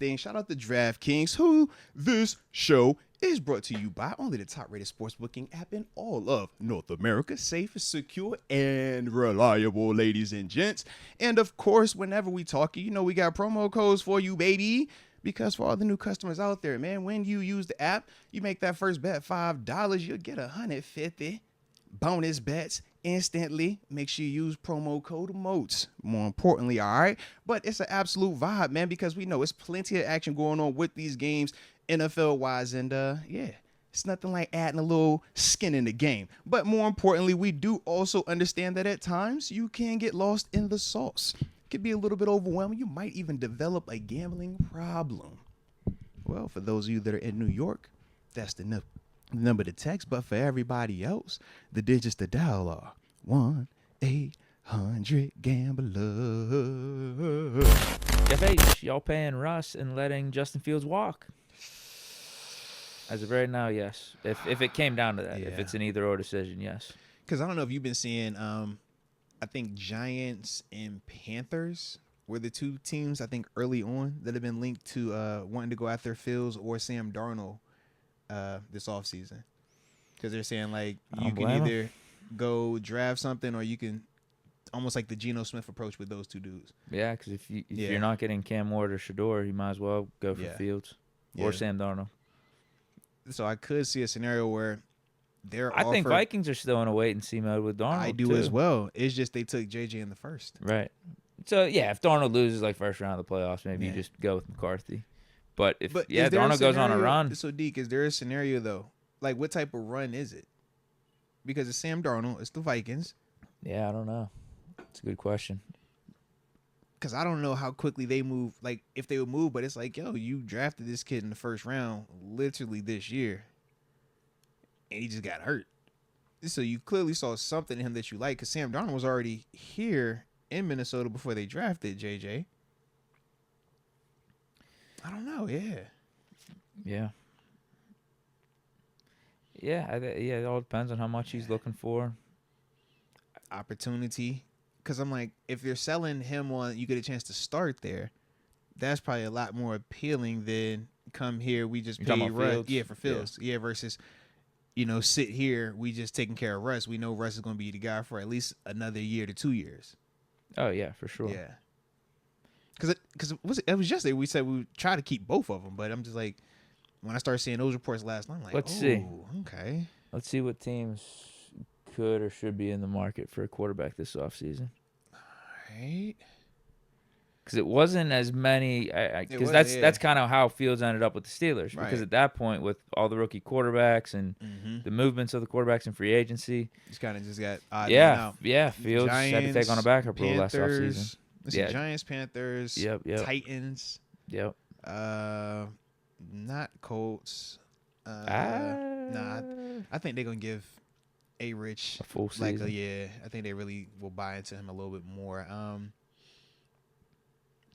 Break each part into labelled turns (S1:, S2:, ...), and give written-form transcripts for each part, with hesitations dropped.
S1: thing. Shout out to DraftKings, who this show is brought to you by. Only the top-rated sports booking app in all of North America. Safe, secure, and reliable, ladies and gents. And, of course, whenever we talk, you know we got promo codes for you, baby. Because for all the new customers out there, man, when you use the app, you make that first bet $5, you'll get $150 bonus bets instantly. Make sure you use promo code MOATS. More importantly, all right? But it's an absolute vibe, man, because we know it's plenty of action going on with these games, NFL-wise, and yeah, it's nothing like adding a little skin in the game. But more importantly, we do also understand that at times you can get lost in the sauce. Could be a little bit overwhelming. You might even develop a gambling problem. Well, for those of you that are in New York, that's the number to text. But for everybody else, the digits to dial are 1-800-GAMBLER.
S2: FH, y'all paying Russ and letting Justin Fields walk? As of right now, yes. If it came down to that, if it's an either-or decision, yes.
S1: Because I don't know if you've been seeing, I think Giants and Panthers were the two teams, I think, early on that have been linked to wanting to go after Fields or Sam Darnold this offseason. Because they're saying, like, you can either go draft something or you can almost like the Geno Smith approach with those two dudes.
S2: Yeah, because if you're not getting Cam Ward or Shador, you might as well go for Fields or Sam Darnold.
S1: So I could see a scenario where
S2: I think Vikings are still in a wait-and-see mode with Darnold,
S1: I do
S2: too.
S1: as well. It's just they took J.J. in the first.
S2: Right. So, yeah, if Darnold loses, like, first round of the playoffs, maybe you just go with McCarthy. But if Darnold goes on a run.
S1: So, Deke, is there a scenario, though? Like, what type of run is it? Because it's Sam Darnold. It's the Vikings.
S2: Yeah, I don't know. It's a good question.
S1: Because I don't know how quickly they move. Like, if they would move, but it's like, yo, you drafted this kid in the first round literally this year. And he just got hurt. So you clearly saw something in him that you like, because Sam Darnold was already here in Minnesota before they drafted JJ. I don't know. Yeah.
S2: It all depends on how much he's looking for.
S1: Opportunity. Because I'm like, if you're selling him on, you get a chance to start there, that's probably a lot more appealing than come here, we just pay Russ. Yeah, for Fields. Yeah, versus, sit here, we just taking care of Russ. We know Russ is going to be the guy for at least another year to 2 years.
S2: Oh, yeah, for sure.
S1: Yeah. Because it was yesterday we said we would try to keep both of them, but I'm just like, when I started seeing those reports last night, I'm like,
S2: let's see.
S1: Okay.
S2: Let's see what teams could or should be in the market for a quarterback this offseason.
S1: All right.
S2: Because it wasn't as many. Because that's kind of how Fields ended up with the Steelers. Right. Because at that point, with all the rookie quarterbacks and the movements of the quarterbacks in free agency,
S1: he's kind of just got odd.
S2: Yeah. Fields Giants, had to take on a backup role last offseason.
S1: Giants, Panthers, Titans.
S2: Yep.
S1: Not Colts. I think they're gonna give A-Rich
S2: a full season.
S1: I think they really will buy into him a little bit more.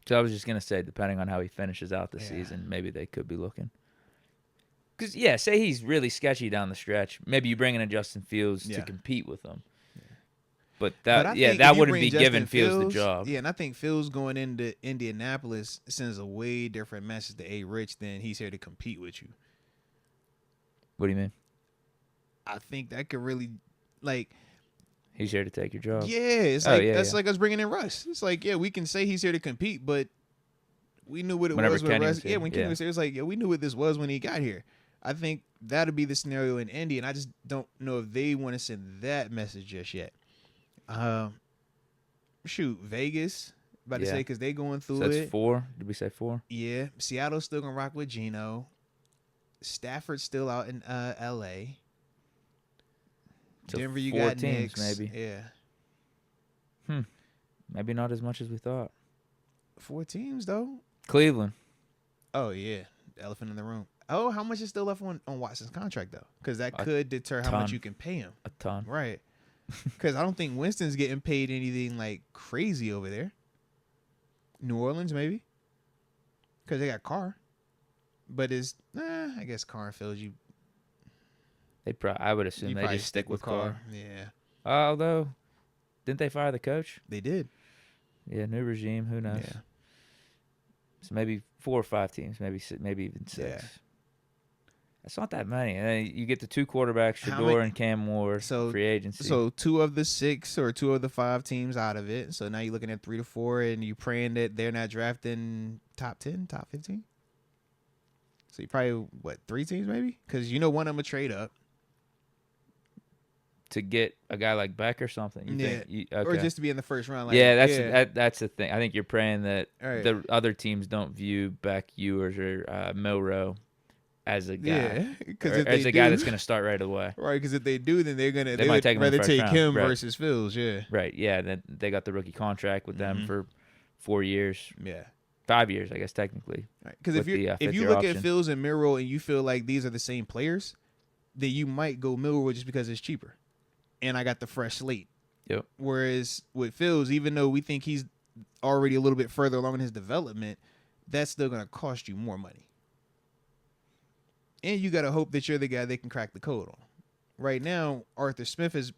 S2: So I was just gonna say, depending on how he finishes out the season, maybe they could be looking. Because say he's really sketchy down the stretch, maybe you bring in a Justin Fields to compete with him. But that wouldn't be giving Fields the job.
S1: Yeah, and I think Fields going into Indianapolis sends a way different message to A-Rich than he's here to compete with you.
S2: What do you mean?
S1: I think that could really, like...
S2: He's here to take your job.
S1: Yeah, it's like that's like us bringing in Russ. It's like, we can say he's here to compete, but we knew what it was when Russ... when Kenny was here, it's like, we knew what this was when he got here. I think that'll be the scenario in Indy, and I just don't know if they want to send that message just yet. Vegas. About to say, because they going through it.
S2: That's 4. Did we say 4?
S1: Yeah. Seattle's still going to rock with Geno. Stafford's still out in L.A.
S2: So
S1: Denver, you
S2: 4
S1: got
S2: teams,
S1: Knicks.
S2: maybe.
S1: Yeah.
S2: Maybe not as much as we thought.
S1: 4 teams, though.
S2: Cleveland.
S1: Oh, yeah. Elephant in the room. Oh, how much is still left on Watson's contract, though? Because that could deter how much you can pay him.
S2: A ton.
S1: Right. Because I don't think Winston's getting paid anything like crazy over there. New Orleans, maybe. Because they got Carr. But I guess Carr and Fields,
S2: I would assume they just stick with Carr.
S1: Yeah.
S2: Although, didn't they fire the coach?
S1: They did.
S2: Yeah, new regime. Who knows?
S1: Yeah.
S2: So maybe 4 or 5 teams, maybe even 6.
S1: Yeah.
S2: That's not that many. And then you get the 2 quarterbacks,
S1: How
S2: Shador
S1: many-
S2: and Cam Ward,
S1: So-
S2: free agency.
S1: So 2 of the 6 or 2 of the 5 teams out of it. So now you're looking at 3 to 4, and you praying that they're not drafting top 10, top 15. So you probably 3 teams maybe, because one of them will trade up.
S2: To get a guy like Beck or something,
S1: Or
S2: okay.
S1: just to be in the first round.
S2: That's the thing. I think you're praying that
S1: Right.
S2: the other teams don't view Beck, Ewers, or Milroe as a guy, as a guy that's going to start right away.
S1: Right, because if they do, then they
S2: might
S1: would
S2: take him in the
S1: rather
S2: first
S1: take
S2: round.
S1: him
S2: Right.
S1: versus Fields. Yeah,
S2: Right. Yeah. Then they got the rookie contract with them for 4 years,
S1: yeah.
S2: 5 years, I guess technically.
S1: Because
S2: with
S1: if you
S2: the,
S1: if you
S2: fifth-year
S1: look
S2: option.
S1: at Fields and Milroe and you feel like these are the same players, then you might go Milroe just because it's cheaper, and I got the fresh slate.
S2: Yep.
S1: Whereas with Fields, even though we think he's already a little bit further along in his development, that's still going to cost you more money. And you got to hope that you're the guy they can crack the code on. Right now, Arthur Smith has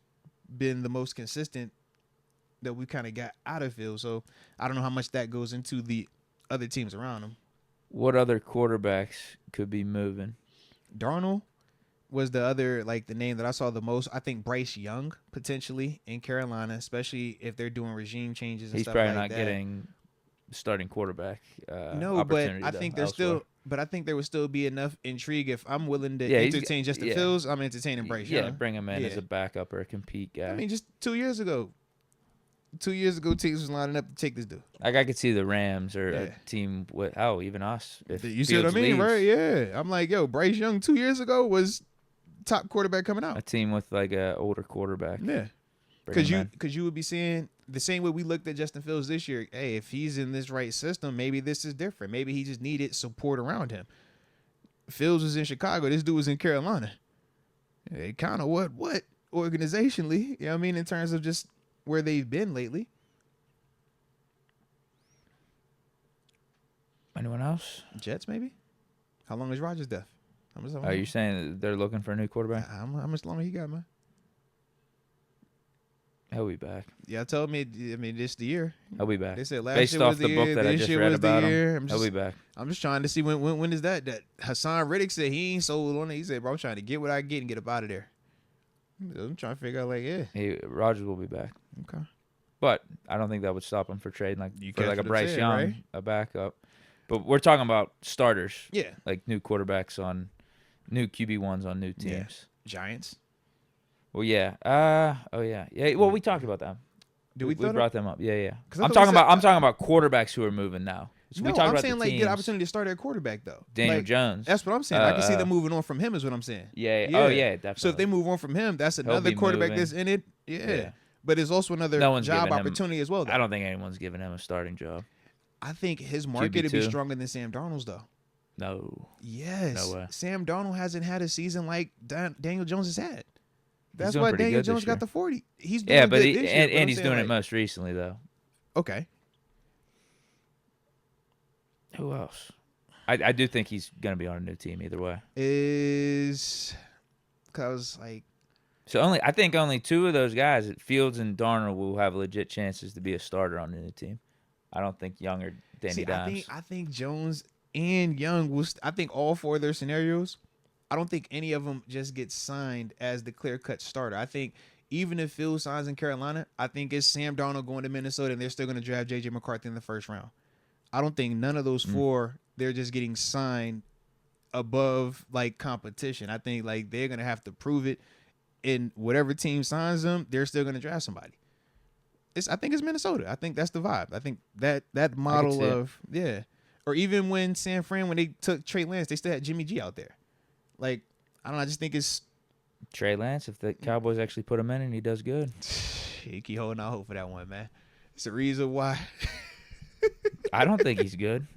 S1: been the most consistent that we kind of got out of Fields. So I don't know how much that goes into the other teams around him.
S2: What other quarterbacks could be moving?
S1: Darnold was the other, the name that I saw the most. I think Bryce Young potentially in Carolina, especially if they're doing regime changes and
S2: He's
S1: stuff
S2: probably
S1: like
S2: not
S1: that.
S2: getting starting quarterback.
S1: No, but I think there's
S2: elsewhere.
S1: I think there would still be enough intrigue if I'm willing to
S2: he's-
S1: entertain Justin Fields. I'm entertaining Bryce Young.
S2: bring him in
S1: Yeah.
S2: as a backup or a compete guy.
S1: I mean, just 2 years ago. 2 years ago, teams was lining up to take this dude.
S2: I could see the Rams or
S1: Yeah.
S2: a team with even us. If
S1: You see what I
S2: Fields
S1: mean,
S2: leaves,
S1: right? Yeah. I'm like, Bryce Young 2 years ago was top quarterback coming
S2: A
S1: out.
S2: team with a older quarterback.
S1: Yeah.
S2: Bring him in.
S1: Because you would be saying the same way we looked at Justin Fields this year. Hey, if he's in this right system, maybe this is different. Maybe he just needed support around him. Fields was in Chicago. This dude was in Carolina. Hey, kind of what organizationally, in terms of just where they've been lately.
S2: Anyone else?
S1: Jets, maybe? How long is Rodgers' death?
S2: Are you saying that they're looking for a new quarterback?
S1: How much longer he got, man?
S2: He'll be back.
S1: Yeah, told me. This the year.
S2: He'll be back.
S1: They said last
S2: Based
S1: year
S2: off
S1: was the
S2: the book
S1: year,
S2: that I
S1: this
S2: just
S1: year
S2: read
S1: was the
S2: about
S1: year.
S2: him, he'll be back.
S1: I'm just trying to see when is that Hassan Reddick said he ain't sold on it. He said, bro, I'm trying to get what I get and get up out of there. I'm trying to figure out
S2: Rodgers will be back.
S1: Okay.
S2: But I don't think that would stop him for trading
S1: You
S2: for
S1: catch
S2: a
S1: what I'm
S2: Bryce
S1: saying,
S2: Young,
S1: right?
S2: a backup. But we're talking about starters.
S1: Yeah.
S2: Like new quarterbacks on new QB1s on new teams.
S1: Yeah. Giants.
S2: Well, yeah. Yeah. Well, we talked about them.
S1: Did
S2: we
S1: throw
S2: brought them up. Yeah.
S1: 'Cause I
S2: I'm
S1: thought we
S2: talking
S1: said-
S2: about quarterbacks who are moving now. So
S1: No,
S2: we talked
S1: I'm
S2: about
S1: saying
S2: the teams.
S1: get opportunity to start at quarterback though.
S2: Daniel Jones.
S1: That's what I'm saying. I can see them moving on from him. Is what I'm saying.
S2: Yeah. Oh yeah, definitely.
S1: So if they move on from him, that's another
S2: be
S1: quarterback
S2: moving.
S1: that's in it. Yeah.
S2: Yeah.
S1: But it's also another
S2: No one's
S1: job
S2: giving him-
S1: opportunity as well. Though.
S2: I don't think anyone's giving him a starting job.
S1: I think his market would be
S2: QB2.
S1: stronger than Sam Darnold's though.
S2: No.
S1: Yes.
S2: No way.
S1: Sam Darnold hasn't had a season like Daniel Jones has had. That's
S2: doing
S1: why
S2: pretty
S1: Daniel
S2: good
S1: Jones
S2: this
S1: got
S2: year.
S1: the 40. He's doing
S2: Yeah, but
S1: good this year, but I'm
S2: and he's
S1: saying,
S2: doing it
S1: like,
S2: most recently though.
S1: Okay.
S2: Who else? I do think he's gonna be on a new team either way.
S1: Cause like
S2: So I think only 2 of those guys, Fields and Darnold, will have legit chances to be a starter on a new team. I don't think Young or Danny Dimes.
S1: I think Jones and Young will. I think all 4 of their scenarios. I don't think any of them just get signed as the clear-cut starter. I think even if Fields signs in Carolina, I think it's Sam Darnold going to Minnesota, and they're still going to draft J.J. McCarthy in the first round. I don't think none of those 4 they're just getting signed above competition. I think they're going to have to prove it, and whatever team signs them, they're still going to draft somebody. I think it's Minnesota. I think that's the vibe. I think that model of or even when San Fran, when they took Trey Lance, they still had Jimmy G out there. I don't know. I just think it's
S2: Trey Lance, if the Cowboys actually put him in and he does good.
S1: you keep holding out hope for that one, man. It's the reason why.
S2: I don't think he's good.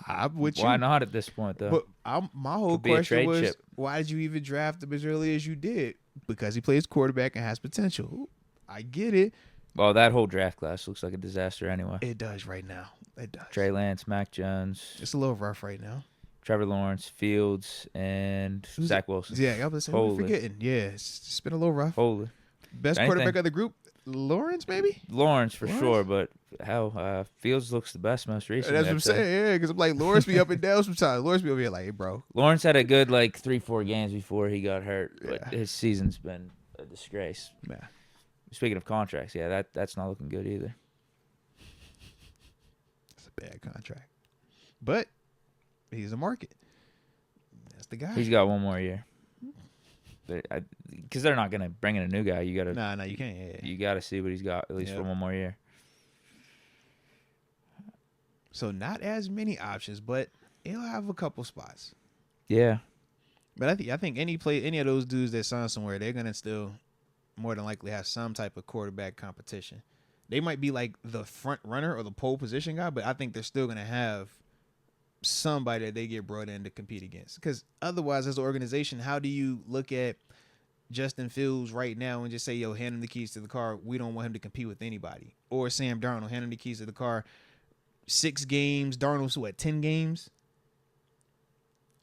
S1: I'm with you.
S2: Why not at this point, though?
S1: But my whole
S2: Could be a
S1: question
S2: trade
S1: was,
S2: chip.
S1: why did you even draft him as early as you did? Because he plays quarterback and has potential. I get it.
S2: Well, that whole draft class looks like a disaster anyway.
S1: It does right now. It does.
S2: Trey Lance, Mac Jones,
S1: It's a little rough right now.
S2: Trevor Lawrence, Fields, and Zach Wilson.
S1: Yeah, I was
S2: Holy.
S1: forgetting. Yeah, it's been a little rough.
S2: Holy.
S1: Best
S2: Anything.
S1: quarterback of the group, Lawrence, maybe?
S2: Lawrence for sure, but hell, Fields looks the best most recently.
S1: That's what I'm saying, yeah, because I'm like, Lawrence be up and down sometimes. Lawrence be over here like, hey, bro.
S2: Lawrence had a good, 3-4 games before he got hurt, but his season's been a disgrace.
S1: Yeah.
S2: Speaking of contracts, that's not looking good either.
S1: It's a bad contract. But he's a market. That's the guy.
S2: He's got one more year. Because they're not going to bring in a new guy. You got to.
S1: No, you can't. Yeah.
S2: You got to see what he's got at least for one more year.
S1: So not as many options, but he'll have a couple spots.
S2: Yeah.
S1: But I think any of those dudes that sign somewhere, they're gonna still more than likely have some type of quarterback competition. They might be like the front runner or the pole position guy, but I think they're still gonna have somebody that they get brought in to compete against. Because otherwise, as an organization, how do you look at Justin Fields right now and just say, yo, hand him the keys to the car. We don't want him to compete with anybody. Or Sam Darnold, hand him the keys to the car. 6 games. Darnold's 10 games?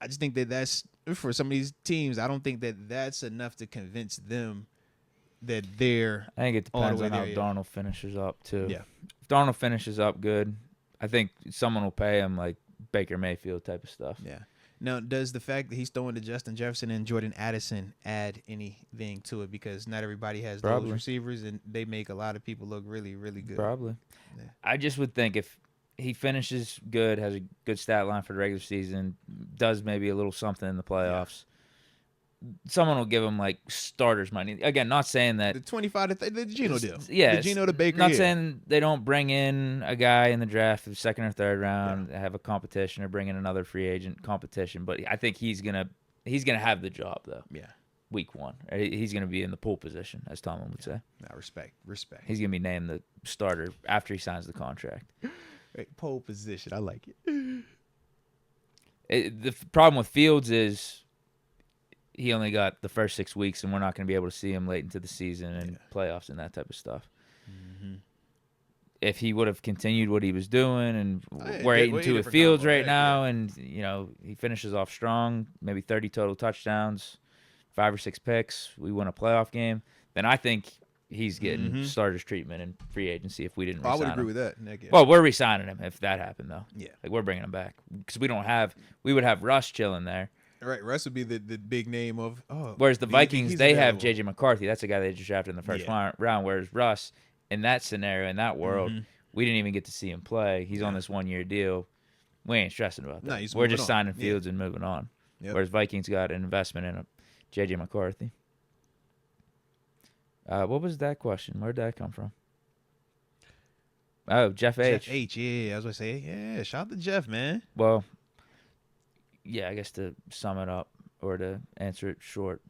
S1: I just think that that's, for some of these teams, I don't think that that's enough to convince them that they're
S2: I think it depends on how Darnold finishes up, too. Yeah. If Darnold finishes up good, I think someone will pay him like Baker Mayfield type of stuff.
S1: Yeah. Now, does the fact that he's throwing to Justin Jefferson and Jordan Addison add anything to it? Because not everybody has those receivers, and they make a lot of people look really, really good.
S2: Probably. Yeah. I just would think if he finishes good, has a good stat line for the regular season, does maybe a little something in the playoffs, someone will give him like starters money. Again, not saying that
S1: the 25 the Geno deal.
S2: Yeah,
S1: the Geno to Baker.
S2: Not saying they don't bring in a guy in the draft, the second or third round, have a competition, or bring in another free agent competition. But I think he's gonna have the job though.
S1: Yeah,
S2: week 1, he's gonna be in the pole position, as Tomlin would say.
S1: Now, respect.
S2: He's gonna be named the starter after he signs the contract.
S1: Right, pole position, I like it.
S2: The problem with Fields is he only got the first 6 weeks, and we're not going to be able to see him late into the season and playoffs and that type of stuff. Mm-hmm. If he would have continued what he was doing, and we're 8-2 with Fields right now, and he finishes off strong, maybe 30 total touchdowns, 5 or 6 picks, we win a playoff game, then I think he's getting starters treatment in free agency if we didn't re-sign him.
S1: I would agree with that.
S2: Well, we're re-signing him if that happened, though.
S1: Yeah.
S2: Like, we're bringing him back. Because we would have Russ chilling there.
S1: Right, Russ would be the big name of.
S2: Whereas the Vikings, they have J.J. McCarthy. That's a guy they just drafted in the first round. Whereas Russ, in that scenario, in that world, we didn't even get to see him play. He's on this 1-year deal. We ain't stressing about that. We're just signing Fields and moving on. Yep. Whereas Vikings got an investment in a J.J. McCarthy. What was that question? Where'd that come from? Oh, Jeff H.
S1: Jeff H, yeah. I was going to say, yeah, shout out to Jeff, man.
S2: Well, yeah, I guess to sum it up or to answer it short,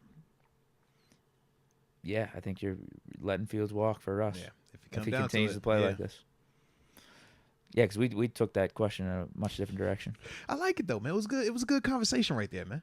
S2: yeah, I think you're letting Fields walk for Russ if he continues to play like this. Yeah, because we took that question in a much different direction.
S1: I like it, though, man. It was good. It was a good conversation right there, man.